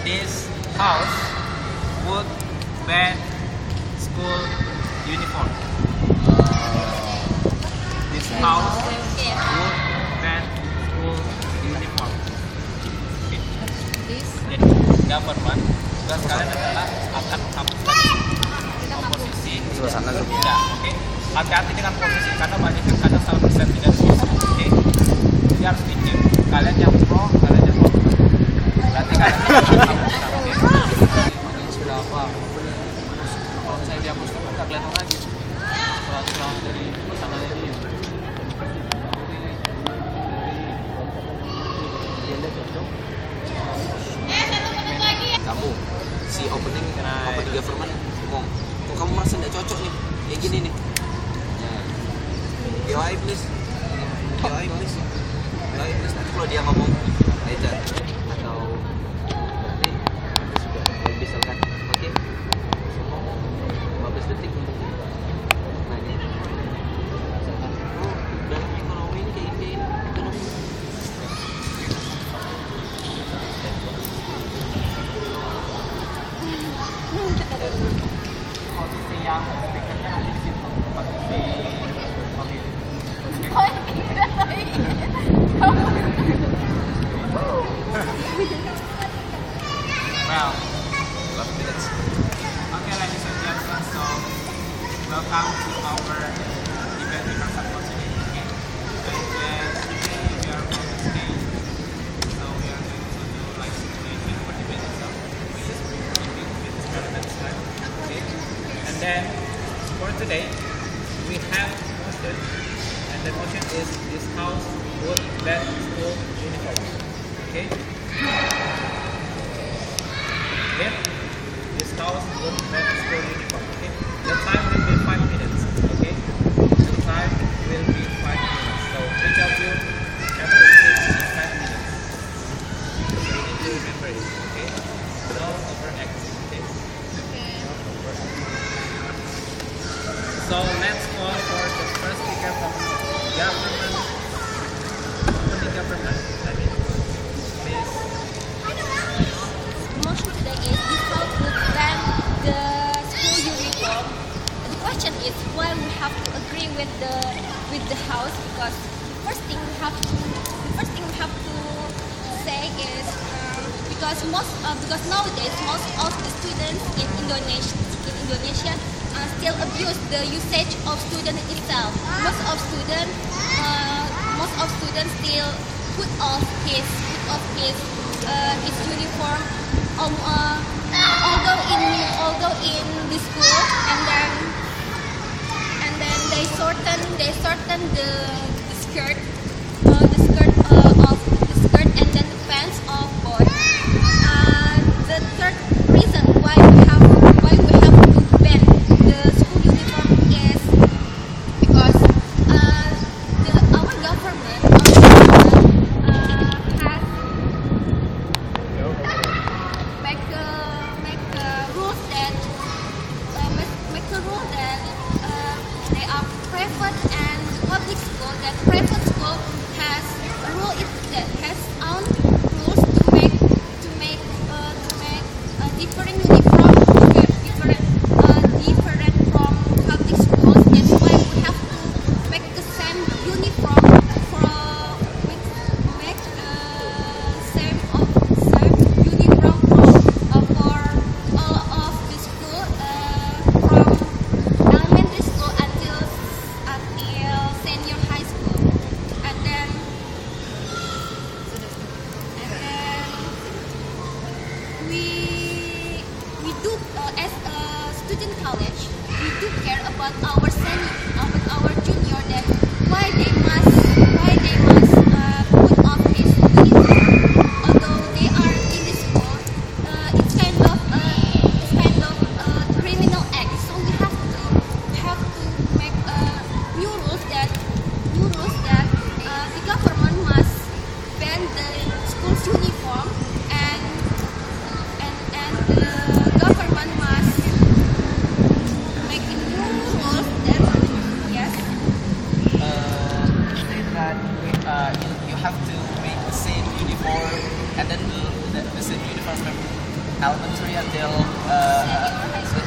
this house would ban school uniform. This house would ban school uniform. Okay. Jadi government tugas kalian adalah akan menghapuskan komposisi Suasana tuh. ya, oke. Hati-hati dengan posisi karena banyak yang kadang salah persepsi dari sisi, oke. Jadi harus dicek kalian yang pro, kalian yang kontra. Berarti kalian harus menghapuskan, oke. Sudah apa? Kalau misalnya dihapus itu nggak kelihatan lagi. Setelah dari pesanannya dia. Kamu si opening government ngomong, kok kamu merasa tidak cocok nih kayak gini nih. DIY please, DIY please, DIY please. Nanti kalau dia ngomong aja atau berarti sudah misalkan oke 15 detik untuk nanya misalkan dalam ekonomi ini kayak gini ekonomi. Posisi yang speakernya ada di situ, posisi pemilik. Well, Last minutes. okay, ladies and gentlemen, so welcome to our event rehearsal for today. Okay, and then today we are on the stage, so we are going to do like simulation for the event itself, which is briefing with experiments, right? Okay, and then for today we have motion, and the motion is this house would ban school uniform. Okay. Clear? This house would ban school uniform. Okay. The time will be 5 minutes. Okay. The time will be 5 minutes. So each of you have to speak in 5 minutes. So you need to remember it. Okay. Don't overact. Okay. Don't overact. So let's call for the first speaker from government. Company government. I mean, please. Motion today is this house would ban the school uniform. The question is why we have to agree with the house, because first thing we have to say is because nowadays most of the students in Indonesia still abuse the usage of student itself. Most of students still put off his uniform. Although in the school, and then they shorten the skirt and then the pants of boys. The third reason why we have to ban the school uniform is because our government has make a rule that they are private and public school. That private school has a rule that has own rules to make different uniform different from public schools. That's why we have to make the same uniform same uniform for all of the school from elementary school until senior high school, and then we do as a student college, we do care about our junior, that why they must put on his uniform although they are in the school. It's kind of criminal act. So we have to make new rules that the government must ban the school's uniform, and the government must make a new rules that yes. Say that you have to make the same uniform and then the same uniform elementary until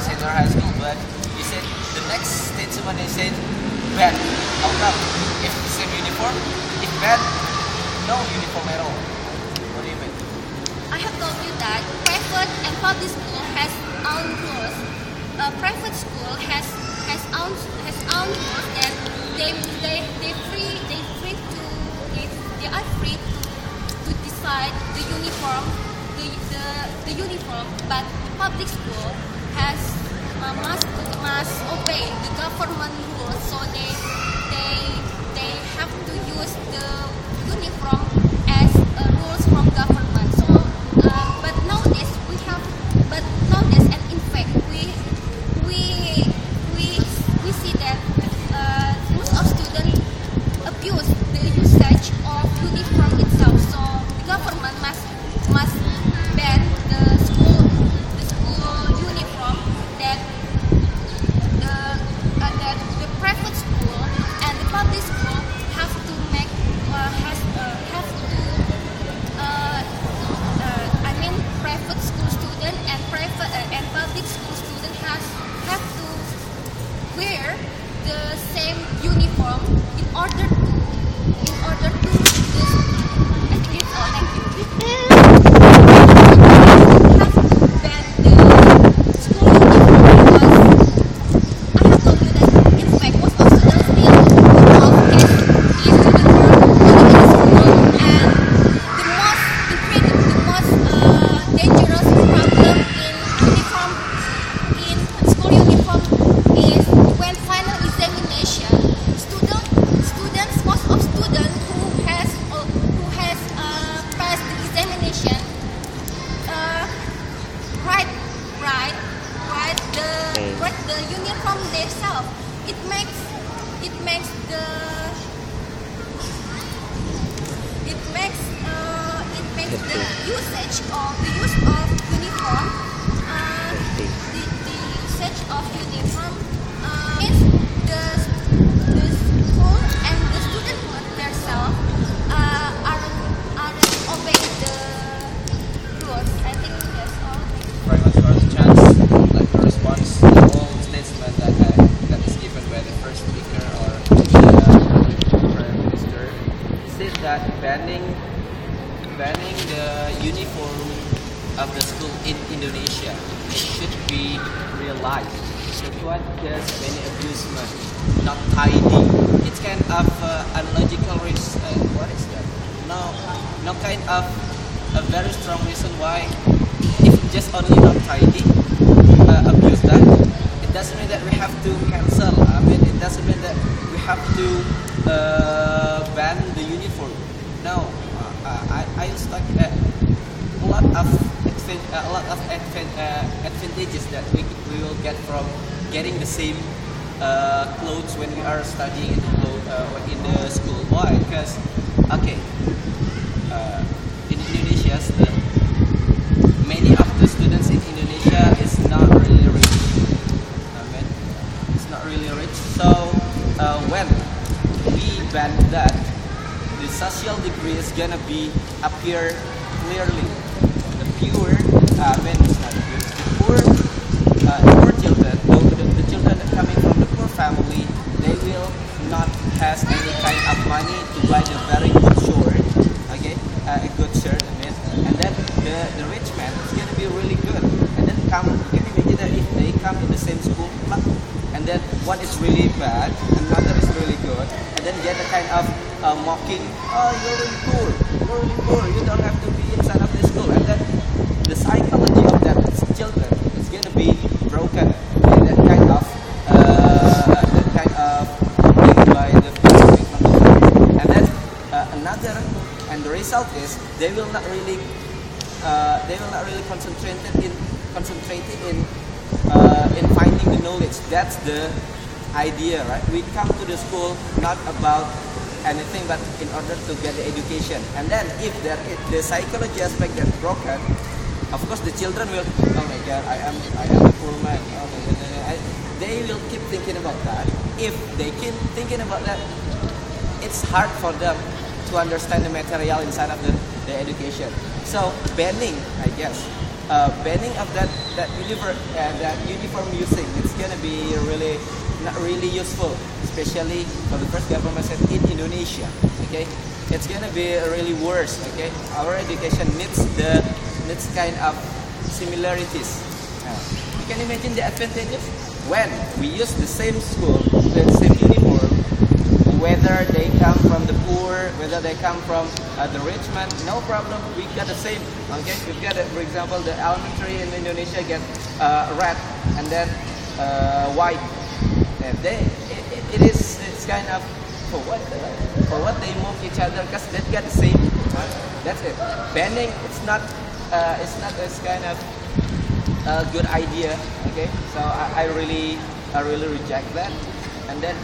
senior high school. But you said the next statement they said ban. How come? If same uniform, if ban, no uniform at all. What do you mean? I have told you that private and public school has own rules. Private school has own rules that they are free to decide the uniform, the uniform. But public school has must obey the government rules, so they have to use the uniform as rules from government. So, but nowadays and in fact we see that most of students abuse the usage of uniform itself. So the government must ban the school uniform, that the private school and the public school have to make I mean private school student and public school student have to wear the same uniform in order to this at least thank you. Have to ban the school uniform because I have told you that in fact most of students still involved in uniform in school, and the most dangerous problem in school uniform is when final examination most of students who has passed the examination write the uniform themselves. It makes the usage of uniform means the school and the student themselves aren't obeying the rules. I think that's all. Very much for the chance, like a response to all statement that is given by the first speaker or the Prime Minister. He said that banning the uniform of the school in Indonesia, it should be realized. So what does many abusement, not tidy? It's kind of unlogical reason. What is that? No kind of a very strong reason why. If just only not tidy, abuse that. It doesn't mean that we have to cancel. I mean, it doesn't mean that we have to ban the uniform. No, I stuck a lot of advantages that we will get from getting the same clothes when we are studying in the school. Why? Because in Indonesia, many of the students in Indonesia is not really rich. I mean, it's not really rich. So when we ban that, the social degree is gonna appear clearly. The poor, it's not good. The poor children, the children that coming from the poor family, they will not has any kind of money to buy the very good shirt, a good shirt. And then the rich man is gonna be really good. And then you can imagine that if they come in the same school, and then one is really bad, another is really good, and then get a kind of mocking. Oh, you're really poor. You don't have to be inside of this school. And then the psychology of that children is gonna be broken. And that kind of thing by the family. And then and the result is they will not really concentrated in finding the knowledge. That's the idea, right? We come to the school not about anything but in order to get the education. And then if the psychology aspect gets broken, of course the children will, oh my God, I am a poor man. Oh my God. They will keep thinking about that. If they keep thinking about that, it's hard for them to understand the material inside of the education. So banning, I guess, banning of that uniform using, it's gonna be really not really useful, especially for the first government set in Indonesia. Okay, it's gonna be really worse. Okay, our education needs kind of similarities. You can imagine the advantages when we use the same school, the same uniform, whether they come from the poor, whether they come from the rich man, no problem. We got the same. Okay, we've got, for example, the elementary in Indonesia get red and then white. And it's kind of for what they move each other because they get the same. That's it. Banning it's not this kind of a good idea. Okay, so I really reject that. And then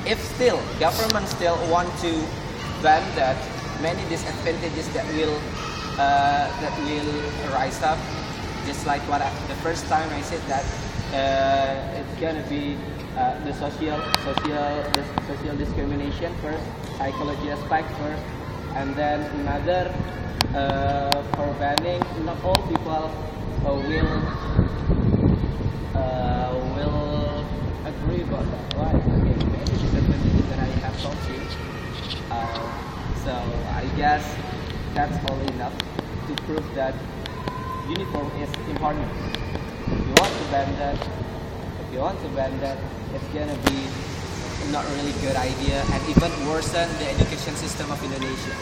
if still government still want to ban that, many disadvantages that will rise up, just like the first time I said that it's gonna be the social discrimination first, psychology aspect first, and then another for banning. Not all people will agree about that, right? Okay, maybe disadvantages that I have told you. So I guess that's all enough to prove that uniform is important. If you want to ban that, it's gonna be not really good idea and even worsen the education system of Indonesia.